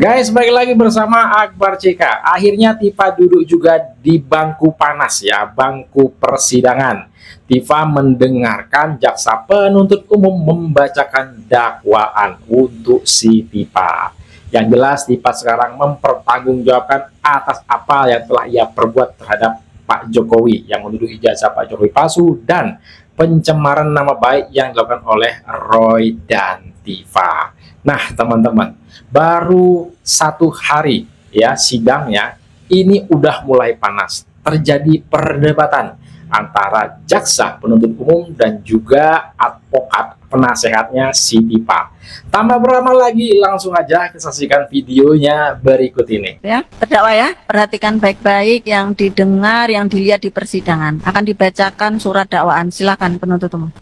Guys, balik lagi bersama Akbar CK. Akhirnya Tifa duduk juga di bangku panas ya, bangku persidangan. Tifa mendengarkan jaksa penuntut umum membacakan dakwaan untuk si Tifa. Yang jelas Tifa sekarang mempertanggungjawabkan atas apa yang telah ia perbuat terhadap Pak Jokowi yang menuduh ijazah Pak Jokowi palsu dan pencemaran nama baik yang dilakukan oleh Roy dan Tifa. Nah, teman-teman, baru 1 hari ya sidangnya ini udah mulai panas. Terjadi perdebatan antara jaksa penuntut umum dan juga advokat penasehatnya si Tifa. Tanpa berlama lagi, langsung aja kita saksikan videonya berikut ini. Ya, terdakwa ya, perhatikan baik-baik yang didengar, yang dilihat di persidangan. Akan dibacakan surat dakwaan. Silakan penuntut umum.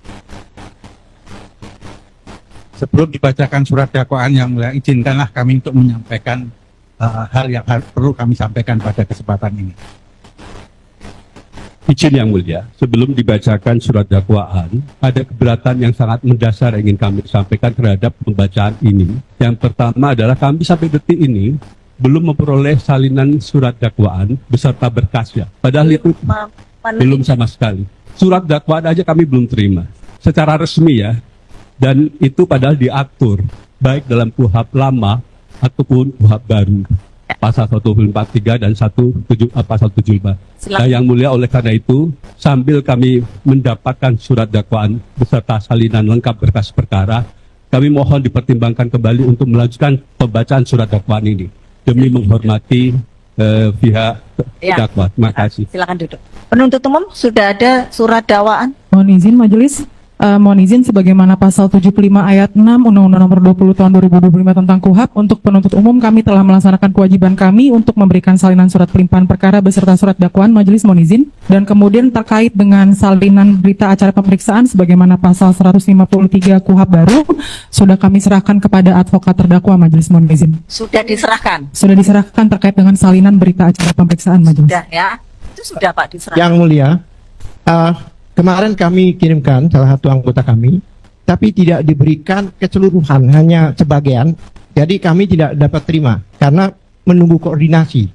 Sebelum dibacakan surat dakwaan yang mulia, izinkanlah kami untuk menyampaikan hal yang perlu kami sampaikan pada kesempatan ini. Izin yang mulia, sebelum dibacakan surat dakwaan, ada keberatan yang sangat mendasar yang ingin kami sampaikan terhadap pembacaan ini. Yang pertama adalah kami sampai detik ini belum memperoleh salinan surat dakwaan beserta berkasnya. Padahal itu belum sama sekali. Surat dakwaan aja kami belum terima. Secara resmi ya. Dan itu padahal diatur baik dalam KUHP lama ataupun KUHP baru, pasal 143 dan pasal 75. Nah, yang mulia, oleh karena itu sambil kami mendapatkan surat dakwaan beserta salinan lengkap berkas perkara, kami mohon dipertimbangkan kembali untuk melanjutkan pembacaan surat dakwaan ini demi menghormati pihak terdakwa. Terima kasih. Silakan duduk. Penuntut umum, sudah ada surat dakwaan. Mohon izin majelis. Mohon izin sebagaimana pasal 75 ayat 6 Undang-Undang Nomor 20 Tahun 2025 tentang KUHP, untuk penuntut umum kami telah melaksanakan kewajiban kami untuk memberikan salinan surat pelimpahan perkara beserta surat dakwaan. Majelis mohon izin. Dan kemudian terkait dengan salinan berita acara pemeriksaan sebagaimana pasal 153 KUHP baru sudah kami serahkan kepada advokat terdakwa. Majelis mohon izin. Sudah diserahkan. Sudah diserahkan terkait dengan salinan berita acara pemeriksaan. Majelis. Sudah ya. Itu sudah Pak diserahkan. Yang mulia, kemarin kami kirimkan salah satu anggota kami, tapi tidak diberikan keseluruhan, hanya sebagian. Jadi kami tidak dapat terima karena menunggu koordinasi.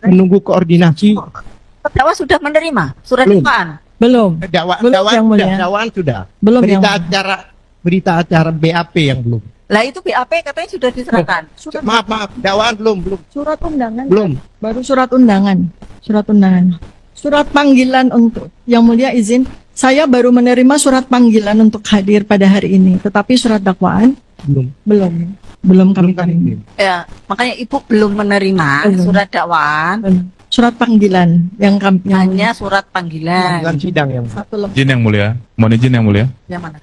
Menunggu koordinasi. Terdakwa sudah menerima surat Belum. dakwaan. Belum. Dakwaan sudah. Belum Berita acara BAP yang belum. Lah itu BAP katanya sudah diserahkan. Maaf, dakwaan belum. Surat undangan. Belum. Baru surat undangan. Surat panggilan untuk yang mulia izin. Saya baru menerima surat panggilan untuk hadir pada hari ini. Tetapi surat dakwaan belum kami terima. Ya, makanya Ibu belum menerima Belum. surat dakwaan. Surat panggilan yang kami Hanya surat panggilan. Panggilan sidang yang satu lembar. Izin yang mulia, mohon izin yang mulia. Yang mana?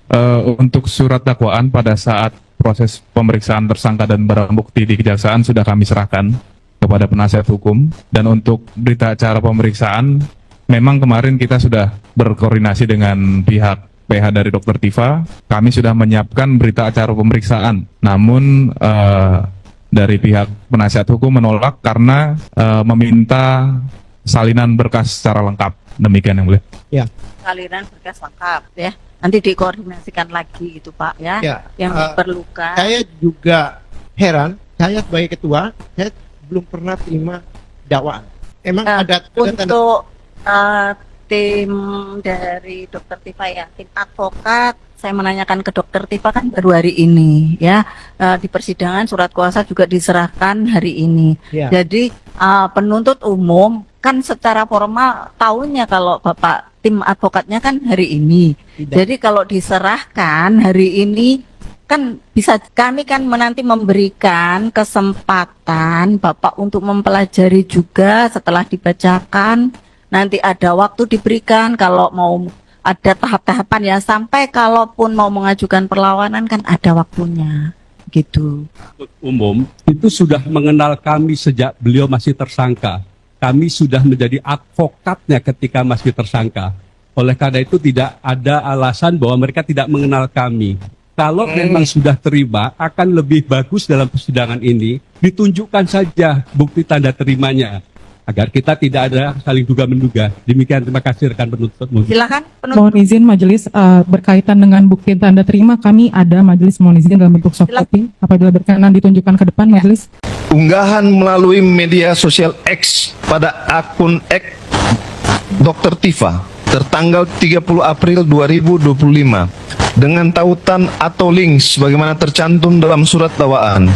Untuk surat dakwaan pada saat proses pemeriksaan tersangka dan barang bukti di kejaksaan sudah kami serahkan kepada penasihat hukum. Dan untuk berita acara pemeriksaan, memang kemarin kita sudah berkoordinasi dengan pihak PH dari Dr. Tifa. Kami sudah menyiapkan berita acara pemeriksaan. Namun dari pihak penasihat hukum menolak karena meminta salinan berkas secara lengkap. Demikian yang mulia. Ya. Salinan berkas lengkap ya. Nanti dikoordinasikan lagi itu Pak ya. Yang diperlukan. Saya juga heran, saya sebagai ketua, saya belum pernah terima dakwaan. Emang ada tanda- Untuk tim dari Dokter Tifa ya, tim advokat, saya menanyakan ke Dokter Tifa kan baru hari ini ya, di persidangan surat kuasa juga diserahkan hari ini. Ya. Jadi penuntut umum kan secara formal tahunya kalau Bapak tim advokatnya kan hari ini. Tidak. Jadi kalau diserahkan hari ini kan bisa kami kan menanti memberikan kesempatan Bapak untuk mempelajari juga setelah dibacakan. Nanti ada waktu diberikan kalau mau ada tahap-tahapan ya, sampai kalaupun mau mengajukan perlawanan kan ada waktunya gitu. Umum itu sudah mengenal kami sejak beliau masih tersangka. Kami sudah menjadi advokatnya ketika masih tersangka. Oleh karena itu tidak ada alasan bahwa mereka tidak mengenal kami. Kalau memang sudah terima, akan lebih bagus dalam persidangan ini ditunjukkan saja bukti tanda terimanya. agar kita tidak ada saling duga-menduga. Demikian, terima kasih rekan penuntut umum. Silakan penuntut. Mohon izin majelis berkaitan dengan bukti yang tanda terima, kami ada majelis mohon izin dalam bentuk soft Silakan. copy. Apabila berkenan ditunjukkan ke depan majelis. Unggahan melalui media sosial X pada akun Dr. Tifa tertanggal 30 April 2025 dengan tautan atau link sebagaimana tercantum dalam surat dakwaan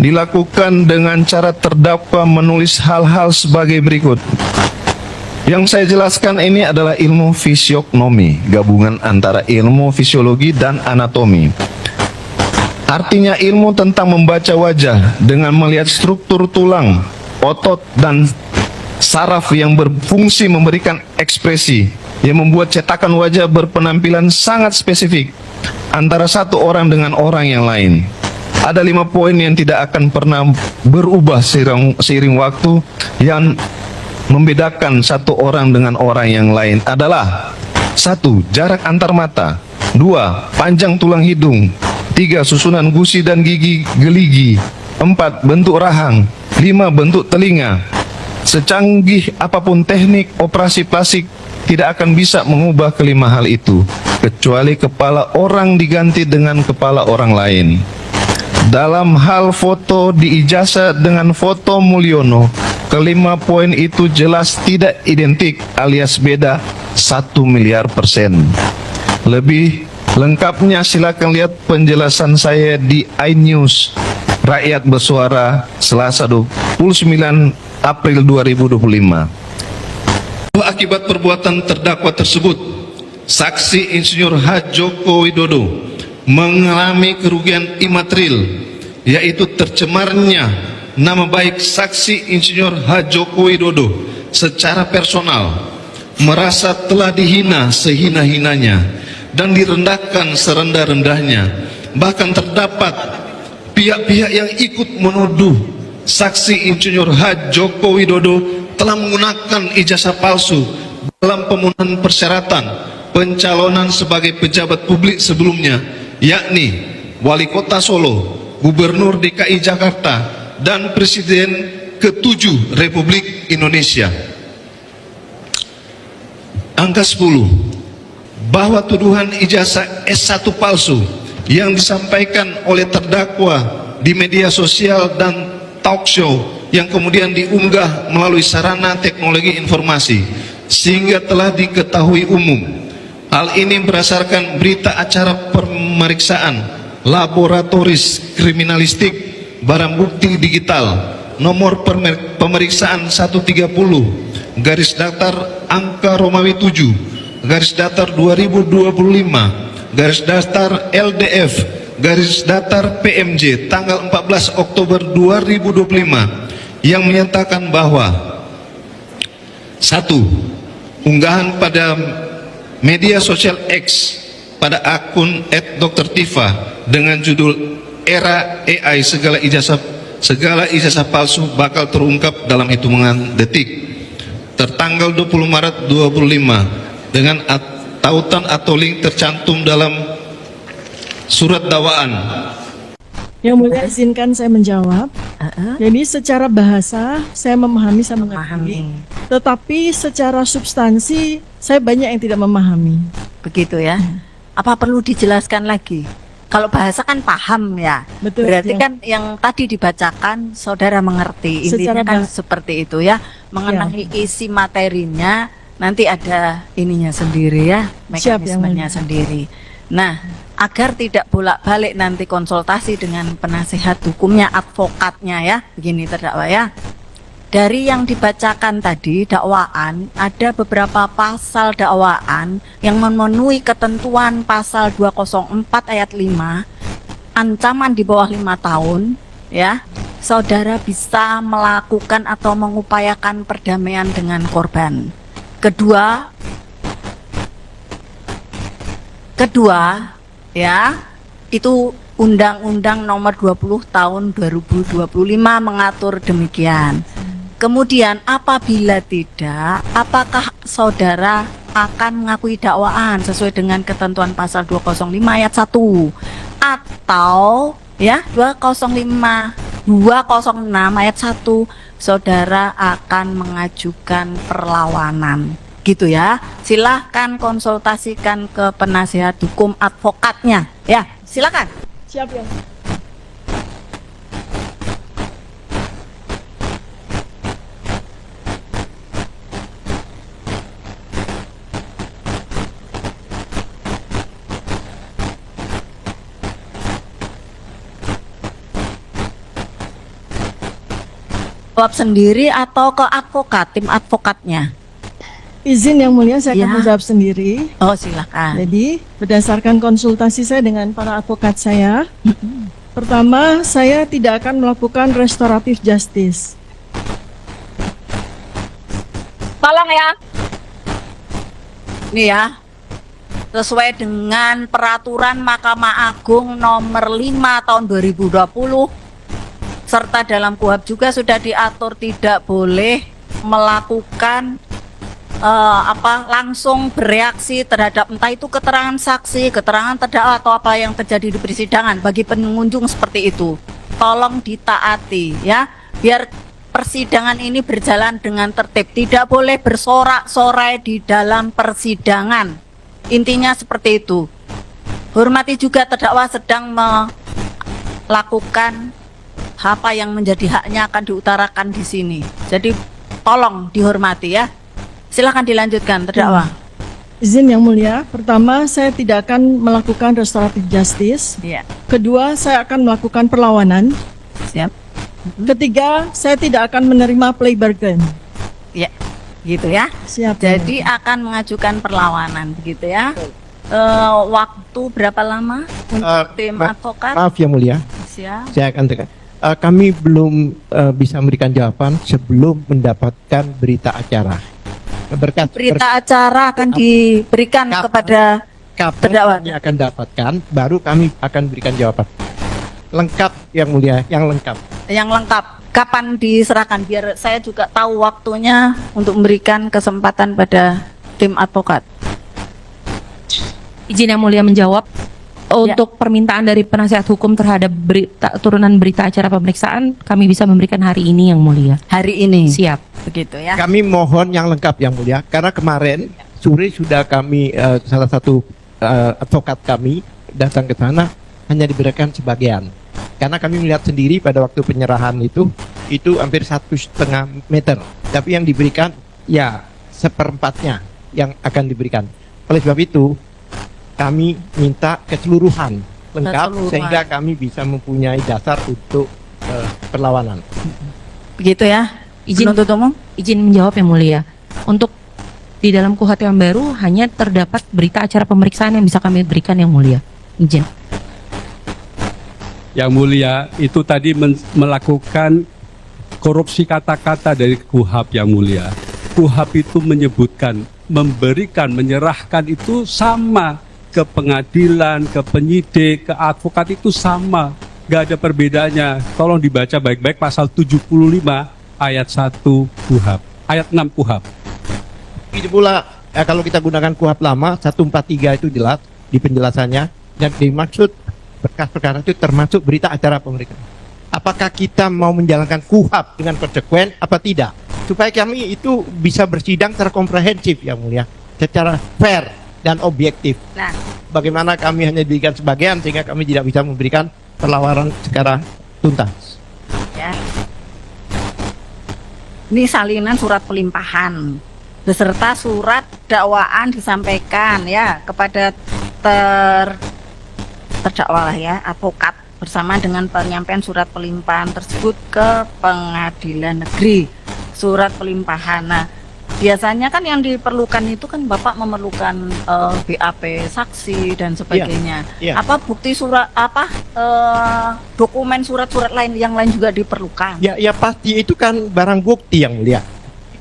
dilakukan dengan cara terdakwa menulis hal-hal sebagai berikut. Yang saya jelaskan ini adalah ilmu fisiognomi, gabungan antara ilmu fisiologi dan anatomi. Artinya ilmu tentang membaca wajah dengan melihat struktur tulang, otot, dan saraf yang berfungsi memberikan ekspresi yang membuat cetakan wajah berpenampilan sangat spesifik antara satu orang dengan orang yang lain. Ada 5 poin yang tidak akan pernah berubah seiring waktu yang membedakan satu orang dengan orang yang lain adalah 1. Jarak antar mata, 2. Panjang tulang hidung, 3. Susunan gusi dan gigi geligi, 4. Bentuk rahang, 5. Bentuk telinga. Secanggih apapun teknik operasi plastik tidak akan bisa mengubah kelima hal itu, kecuali kepala orang diganti dengan kepala orang lain. Dalam hal foto di ijazah dengan foto Mulyono, kelima poin itu jelas tidak identik alias beda 1 miliar %. Lebih lengkapnya silakan lihat penjelasan saya di iNews Rakyat Bersuara Selasa 29 April 2025. Akibat perbuatan terdakwa tersebut, saksi Insinyur H. Joko Widodo mengalami kerugian imaterial, yaitu tercemarnya nama baik saksi Insinyur H. Joko Widodo secara personal, merasa telah dihina sehina-hinanya dan direndahkan serendah-rendahnya. Bahkan terdapat pihak-pihak yang ikut menuduh saksi Insinyur H. Joko Widodo telah menggunakan ijazah palsu dalam pemenuhan persyaratan pencalonan sebagai pejabat publik sebelumnya, yakni Wali Kota Solo, Gubernur DKI Jakarta, dan Presiden ke-7 Republik Indonesia. Angka 10, bahwa tuduhan ijazah S1 palsu yang disampaikan oleh terdakwa di media sosial dan talk show yang kemudian diunggah melalui sarana teknologi informasi sehingga telah diketahui umum. Hal ini berdasarkan berita acara pemeriksaan laboratoris kriminalistik barang bukti digital nomor pemeriksaan 130 garis datar angka Romawi 7 garis datar 2025 garis datar LDF garis datar PMJ tanggal 14 Oktober 2025 yang menyatakan bahwa 1. Unggahan pada media sosial X pada akun @Dr. Tifa dengan judul Era AI segala ijazah palsu bakal terungkap dalam hitungan detik tertanggal 20 Maret 2025 dengan tautan atau link tercantum dalam surat dakwaan. Yang mulia izinkan saya menjawab. Jadi secara bahasa saya memahami, saya mengerti. Tetapi secara substansi saya banyak yang tidak memahami. Begitu ya. Apa perlu dijelaskan lagi? Kalau bahasa kan paham ya. Betul. Berarti kan yang tadi dibacakan saudara mengerti. Intinya kan seperti itu ya. Mengenai isi materinya nanti ada ininya sendiri ya, mekanismenya sendiri. Nah, agar tidak bolak-balik nanti konsultasi dengan penasihat hukumnya, advokatnya ya, begini terdakwa ya. Dari yang dibacakan tadi dakwaan, ada beberapa pasal dakwaan yang memenuhi ketentuan pasal 204 ayat 5, ancaman di bawah 5 tahun ya. Saudara bisa melakukan atau mengupayakan perdamaian dengan korban. Kedua ya, itu Undang-Undang Nomor 20 Tahun 2025 mengatur demikian. Kemudian apabila tidak, apakah saudara akan mengakui dakwaan sesuai dengan ketentuan pasal 205 ayat 1 atau ya 205 206 ayat 1 saudara akan mengajukan perlawanan. Gitu ya. Silahkan konsultasikan ke penasihat hukum advokatnya. Ya, silakan. Siap ya. Jawab sendiri atau ke advokat, tim advokatnya? Izin yang mulia, saya Ya. akan menjawab sendiri. Oh, silakan. Jadi, berdasarkan konsultasi saya dengan para advokat saya, pertama, saya tidak akan melakukan restoratif justice. Tolong ya. Nih ya. Sesuai dengan peraturan Mahkamah Agung nomor 5 tahun 2020 serta dalam KUHP juga sudah diatur tidak boleh melakukan langsung bereaksi terhadap entah itu keterangan saksi, keterangan terdakwa atau apa yang terjadi di persidangan bagi pengunjung seperti itu. Tolong ditaati ya, biar persidangan ini berjalan dengan tertib. Tidak boleh bersorak-sorai di dalam persidangan. Intinya seperti itu. Hormati juga terdakwa sedang melakukan apa yang menjadi haknya akan diutarakan di sini. Jadi tolong dihormati ya. Silakan dilanjutkan terdakwa. Izin yang mulia, pertama, saya tidak akan melakukan restoratif justice. Iya. Kedua, saya akan melakukan perlawanan. Siap. Ketiga, saya tidak akan menerima plea bargain. Ya. Gitu ya. Siap. Jadi akan mengajukan perlawanan begitu ya. Waktu berapa lama untuk tim advokat? Maaf yang mulia, Siap. saya akan tekan. Kami belum bisa memberikan jawaban sebelum mendapatkan berita acara. Berita acara akan diberikan kepada terdakwa. Kami akan dapatkan, baru kami akan berikan jawaban. Lengkap yang mulia, yang lengkap. Yang lengkap. Kapan diserahkan biar saya juga tahu waktunya untuk memberikan kesempatan pada tim advokat. Izin yang mulia menjawab. Untuk permintaan dari penasihat hukum terhadap turunan berita acara pemeriksaan, kami bisa memberikan hari ini yang mulia. Hari ini. Siap. Begitu ya. Kami mohon yang lengkap yang mulia, karena kemarin sore sudah kami salah satu advokat kami datang ke sana, hanya diberikan sebagian. Karena kami melihat sendiri pada waktu penyerahan itu hampir 1,5 meter, tapi yang diberikan ya seperempatnya yang akan diberikan. Oleh sebab itu kami minta keseluruhan lengkap sehingga kami bisa mempunyai dasar untuk perlawanan. Begitu ya. Penuntut umum. Izin menjawab yang mulia. Untuk di dalam KUHP yang baru hanya terdapat berita acara pemeriksaan yang bisa kami berikan yang mulia. Izin. Yang mulia, itu tadi melakukan korupsi kata-kata dari KUHP yang mulia. KUHP itu menyebutkan, memberikan, menyerahkan itu sama. Ke pengadilan, ke penyidik, ke advokat itu sama. Gak ada perbedaannya. Tolong dibaca baik-baik pasal 75 ayat 1 KUHP. Ayat 6 KUHP. Itu pula kalau kita gunakan KUHP lama 143 itu jelas di penjelasannya, dan dimaksud berkas perkara itu termasuk berita acara pemeriksaan. Apakah kita mau menjalankan KUHP dengan konsekuen apa tidak? Supaya kami itu bisa bersidang secara komprehensif yang mulia, secara fair dan objektif. Nah, bagaimana kami hanya diberikan sebagian sehingga kami tidak bisa memberikan perlawanan secara tuntas. ya. Ini salinan surat pelimpahan beserta surat dakwaan disampaikan ya kepada terdakwa lah ya, advokat bersama dengan penyampaian surat pelimpahan tersebut ke pengadilan negeri. Surat pelimpahan. Nah, biasanya kan yang diperlukan itu kan Bapak memerlukan BAP saksi dan sebagainya. Iya. Apa bukti surat dokumen surat-surat lain yang lain juga diperlukan? Ya pasti itu kan barang bukti yang mulia.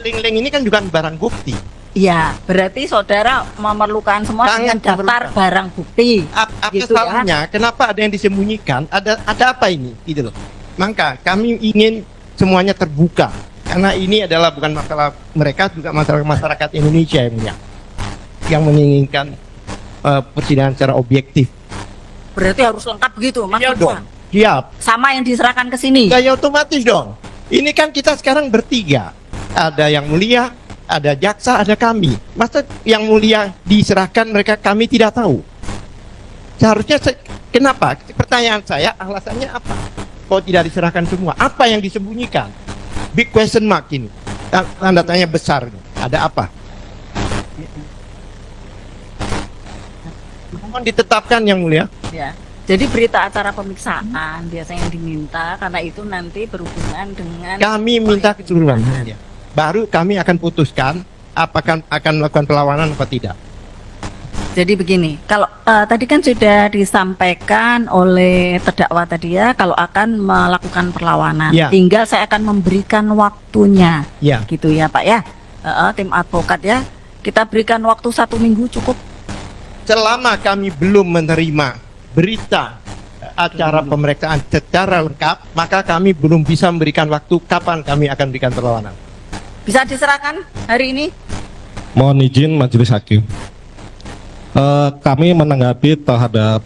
Link-link ini kan juga barang bukti. Iya, berarti saudara memerlukan semua dengan daftar barang bukti. Apa Gitu ya. salahnya? Kenapa ada yang disembunyikan? Ada apa ini? Gitu loh. Maka kami ingin semuanya terbuka. Karena ini adalah bukan masalah mereka, juga masalah masyarakat Indonesia yang menginginkan persidangan secara objektif. Berarti harus lengkap begitu, Iya maksudnya. dong. Siap. Sama yang diserahkan ke sini. Ya otomatis dong. Ini kan kita sekarang bertiga. Ada yang mulia, ada jaksa, ada kami. Masa yang mulia diserahkan mereka kami tidak tahu? Seharusnya kenapa? Pertanyaan saya, alasannya apa? Kok tidak diserahkan semua? Apa yang disembunyikan? Big question mark ini. Tanda tanya besar. Ada apa? Mohon ditetapkan yang mulia. Ya. Jadi berita acara pemeriksaan biasanya yang diminta karena itu nanti berhubungan dengan Kami minta keseluruhan. Baru kami akan putuskan apakah akan melakukan perlawanan apa tidak. Jadi begini, kalau tadi kan sudah disampaikan oleh terdakwa tadi ya, kalau akan melakukan perlawanan, Ya. tinggal saya akan memberikan waktunya, Ya. gitu ya Pak ya, tim advokat ya, kita berikan waktu 1 minggu cukup. Selama kami belum menerima berita acara pemeriksaan secara lengkap, maka kami belum bisa memberikan waktu kapan kami akan berikan perlawanan. Bisa diserahkan hari ini? Mohon izin Majelis Hakim. Kami menanggapi terhadap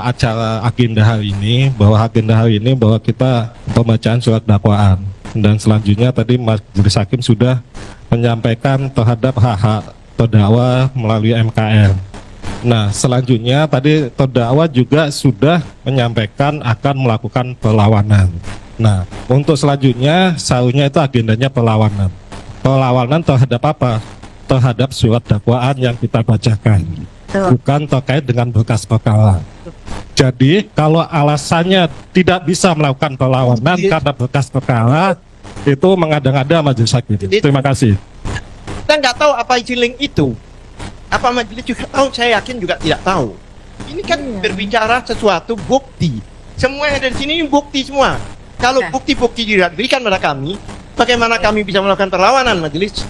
acara agenda hari ini bahwa kita pembacaan surat dakwaan, dan selanjutnya tadi Majelis Hakim sudah menyampaikan terhadap hak-hak terdakwa melalui MKR. Nah, selanjutnya tadi terdakwa juga sudah menyampaikan akan melakukan perlawanan. Nah, untuk selanjutnya seharusnya itu agendanya perlawanan. Perlawanan terhadap apa? Terhadap surat dakwaan yang kita bacakan, bukan terkait dengan berkas perkara. Jadi kalau alasannya tidak bisa melakukan perlawanan karena berkas perkara, itu mengada-ngada Majelis Hakim. Terima kasih. Kita nggak tahu apa isi link itu. Apa majelis juga tahu? Saya yakin juga tidak tahu. Ini kan berbicara sesuatu bukti. Semua yang ada di sini bukti semua. Kalau bukti-bukti tidak diberikan pada kami, bagaimana kami bisa melakukan perlawanan majelis?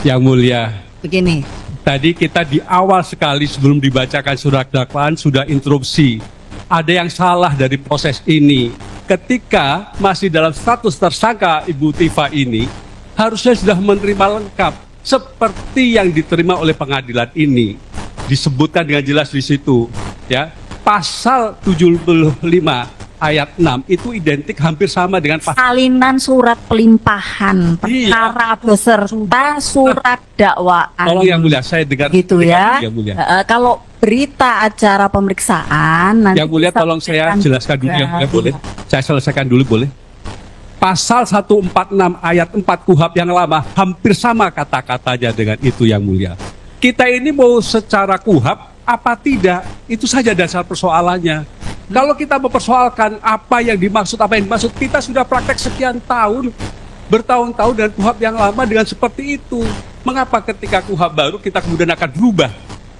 Yang mulia, Begini, tadi kita di awal sekali sebelum dibacakan surat dakwaan sudah interupsi. Ada yang salah dari proses ini. Ketika masih dalam status tersangka Ibu Tifa ini, harusnya sudah menerima lengkap seperti yang diterima oleh pengadilan ini. Disebutkan dengan jelas di situ, ya. Pasal 75 ayat 6 itu identik hampir sama dengan pasal salinan surat pelimpahan perkara beserta surat dakwaan. Tolong yang mulia, saya dengar Gitu ya. Yang mulia. Kalau berita acara pemeriksaan nanti Yang mulia tolong saya jelaskan dulu yang mulia, boleh? Saya selesaikan dulu boleh? Pasal 146 ayat 4 KUHP yang lama hampir sama kata-katanya dengan itu yang mulia. Kita ini mau secara KUHP apa tidak, itu saja dasar persoalannya. Kalau kita mempersoalkan apa yang dimaksud, kita sudah praktek sekian tahun, bertahun-tahun dengan KUHP yang lama dengan seperti itu. Mengapa ketika KUHP baru kita kemudian akan berubah?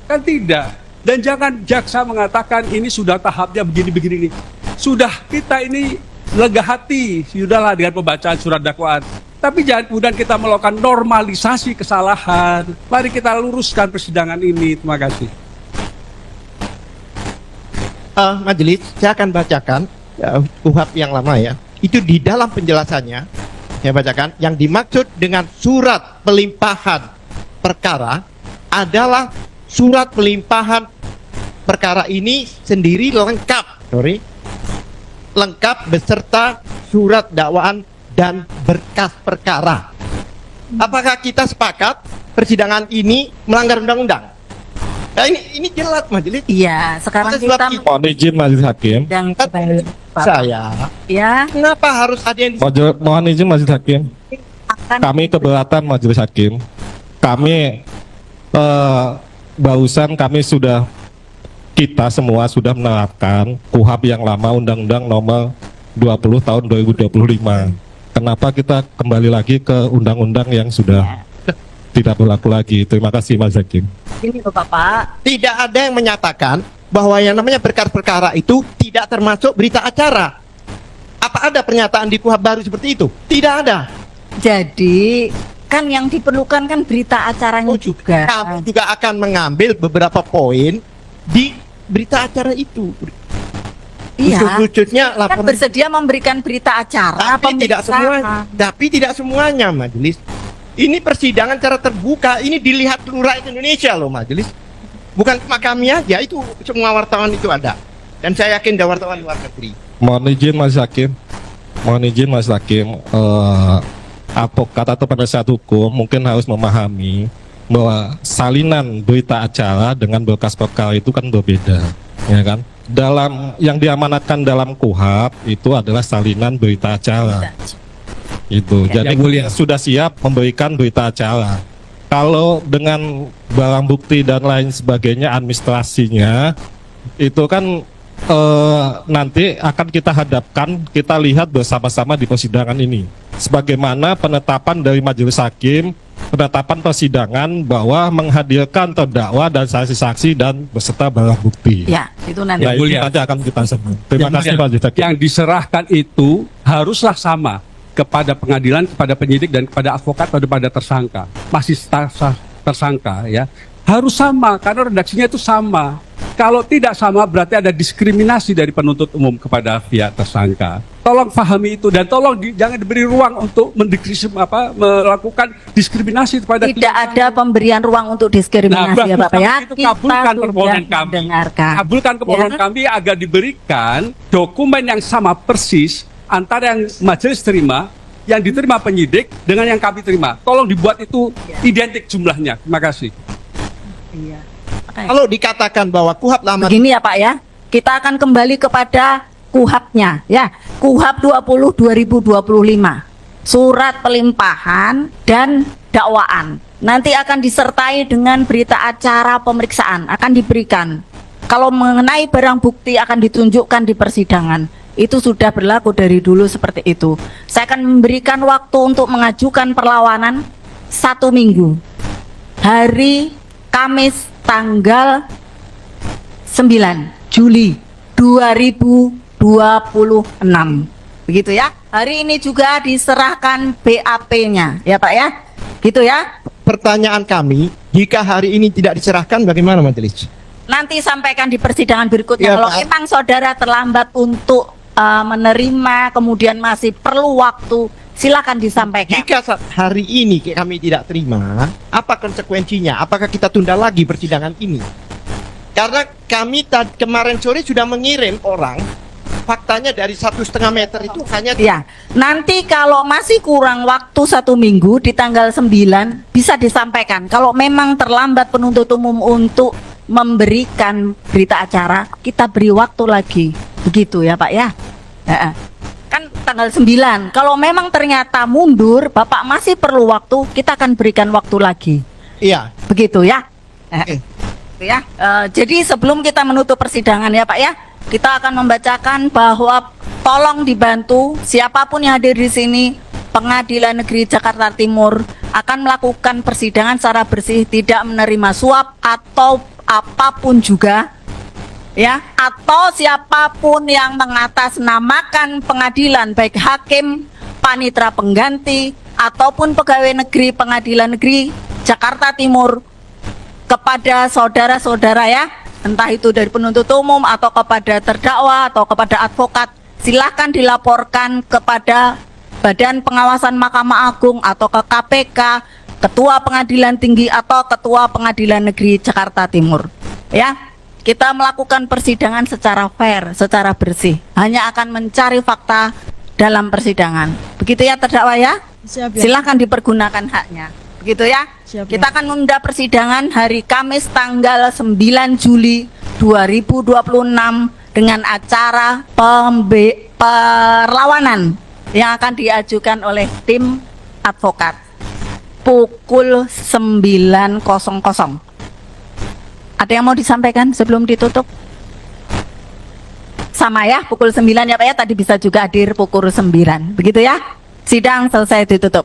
Kan tidak. Dan jangan jaksa mengatakan ini sudah tahapnya begini-begini. Sudah, kita ini lega hati, sudahlah dengan pembacaan surat dakwaan. Tapi jangan kemudian kita melakukan normalisasi kesalahan. Mari kita luruskan persidangan ini. Terima kasih. Majelis, saya akan bacakan KUHP yang lama ya. Itu di dalam penjelasannya, saya bacakan, yang dimaksud dengan surat pelimpahan perkara adalah surat pelimpahan perkara ini sendiri lengkap beserta surat dakwaan dan berkas perkara. Apakah kita sepakat persidangan ini melanggar undang-undang? Nah, ini jelas majelis. Iya, sekarang kita Mohon izin Majelis Hakim. yang Saya. ya Kenapa harus ada yang Mohon izin Majelis Hakim. akan Kami keberatan Majelis Hakim. Kami barusan kita semua sudah menerapkan KUHP yang lama, Undang-Undang Nomor 20 Tahun 2025. Kenapa kita kembali lagi ke undang-undang yang sudah tidak berlaku lagi? Terima kasih Mas Hakim. ini loh Bapak. tidak ada yang menyatakan bahwa yang namanya berkas perkara itu tidak termasuk berita acara. Apa ada pernyataan di KUHP baru seperti itu? Tidak ada. Jadi kan yang diperlukan kan berita acaranya juga. Kami juga akan mengambil beberapa poin di berita acara itu. Iya. Wujud-wujudnya Kan laporan. bersedia memberikan berita acara. Tapi tidak pemeriksaan. tapi tidak semuanya majelis. Ini persidangan secara terbuka. Ini dilihat seluruh rakyat Indonesia loh majelis. Bukan cuma kami aja, itu semua wartawan itu ada. Dan saya yakin ada wartawan luar negeri. Mohon izin Mas Hakim, advokat atau penasihat hukum mungkin harus memahami bahwa salinan berita acara dengan berkas perkara itu kan berbeda, ya kan? Dalam yang diamanatkan dalam KUHP itu adalah salinan berita acara. Itu. Jadi sudah siap memberikan berita acara. Kalau dengan barang bukti dan lain sebagainya, administrasinya itu kan nanti akan kita hadapkan, kita lihat bersama-sama di persidangan ini. Sebagaimana penetapan dari majelis hakim, penetapan persidangan bahwa menghadirkan terdakwa dan saksi-saksi dan beserta barang bukti. Ya, itu nanti. Ya, itu nanti akan kita sebut. Terima kasih Pak Majelis Hakim. Yang diserahkan itu haruslah sama kepada pengadilan, kepada penyidik, dan kepada advokat, kepada tersangka. Masih tersangka ya. Harus sama, karena redaksinya itu sama. Kalau tidak sama berarti ada diskriminasi dari penuntut umum kepada pihak tersangka. Tolong pahami itu dan tolong jangan diberi ruang untuk melakukan diskriminasi kepada Tidak ada pemberian ruang untuk diskriminasi ya Bapak ya. Itu kabulkan permohonan kami. Kabulkan permohonan kami agar diberikan dokumen yang sama persis antara yang majelis terima, yang diterima penyidik dengan yang kami terima. Tolong dibuat itu identik jumlahnya. Terima kasih. Iya. Kalau dikatakan bahwa KUHP lama, begini ya Pak ya, kita akan kembali kepada KUHP-nya ya. KUHP 20/2025, surat pelimpahan dan dakwaan. Nanti akan disertai dengan berita acara pemeriksaan, akan diberikan. Kalau mengenai barang bukti akan ditunjukkan di persidangan. Itu sudah berlaku dari dulu seperti itu. Saya akan memberikan waktu untuk mengajukan perlawanan 1 minggu. Hari Kamis tanggal 9 Juli 2026. Begitu ya. Hari ini juga diserahkan BAP-nya, ya Pak ya. Gitu ya. pertanyaan kami, jika hari ini tidak diserahkan bagaimana majelis? Nanti sampaikan di persidangan berikutnya. Ya, Kalau Pak. memang saudara terlambat untuk menerima, kemudian masih perlu waktu, silakan disampaikan. Jika hari ini kami tidak terima, apa konsekuensinya? Apakah kita tunda lagi persidangan ini? Karena kami kemarin sore sudah mengirim orang, faktanya dari 1,5 meter itu hanya... Ya, nanti kalau masih kurang waktu 1 minggu di tanggal 9 bisa disampaikan. Kalau memang terlambat penuntut umum untuk memberikan berita acara, kita beri waktu lagi. Begitu ya Pak ya. Kan tanggal 9. Kalau memang ternyata mundur, Bapak masih perlu waktu, kita akan berikan waktu lagi. Iya. Begitu ya. Ya. Jadi sebelum kita menutup persidangan ya Pak ya, kita akan membacakan bahwa tolong dibantu siapapun yang hadir di sini, Pengadilan Negeri Jakarta Timur akan melakukan persidangan secara bersih, tidak menerima suap atau apapun juga, ya, atau siapapun yang mengatasnamakan pengadilan, baik hakim, panitera pengganti, ataupun pegawai negeri Pengadilan Negeri Jakarta Timur kepada saudara-saudara ya, entah itu dari penuntut umum atau kepada terdakwa atau kepada advokat, silakan dilaporkan kepada Badan Pengawasan Mahkamah Agung atau ke KPK, Ketua Pengadilan Tinggi atau Ketua Pengadilan Negeri Jakarta Timur. Ya, kita melakukan persidangan secara fair, secara bersih. Hanya akan mencari fakta dalam persidangan. Begitu ya terdakwa ya? Siap, ya. Silakan dipergunakan haknya. Begitu ya? Siap, Kita ya. akan menunda persidangan hari Kamis tanggal 9 Juli 2026 dengan acara perlawanan yang akan diajukan oleh tim advokat pukul 9.00. Ada yang mau disampaikan sebelum ditutup? Sama ya, pukul 9 ya Pak ya, tadi bisa juga hadir pukul 9. Begitu ya? Sidang selesai, ditutup.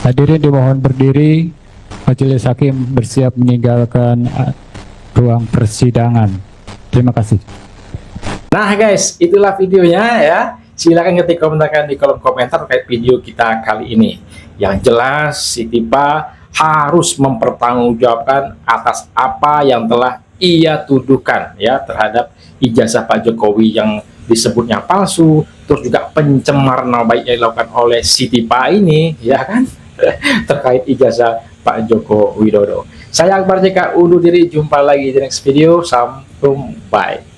Hadirin dimohon berdiri. Majelis Hakim bersiap meninggalkan ruang persidangan. Terima kasih. Nah guys, itulah videonya ya. Silakan ketik komentarkan di kolom komentar terkait video kita kali ini. Yang jelas, Siti Pa harus mempertanggungjawabkan atas apa yang telah ia tuduhkan ya terhadap ijazah Pak Jokowi yang disebutnya palsu, terus juga pencemaran nama baik yang dilakukan oleh Siti Pa ini, ya kan, terkait ijazah Pak Joko Widodo. Saya Akbar JK undur diri, jumpa lagi di next video, sampai bye.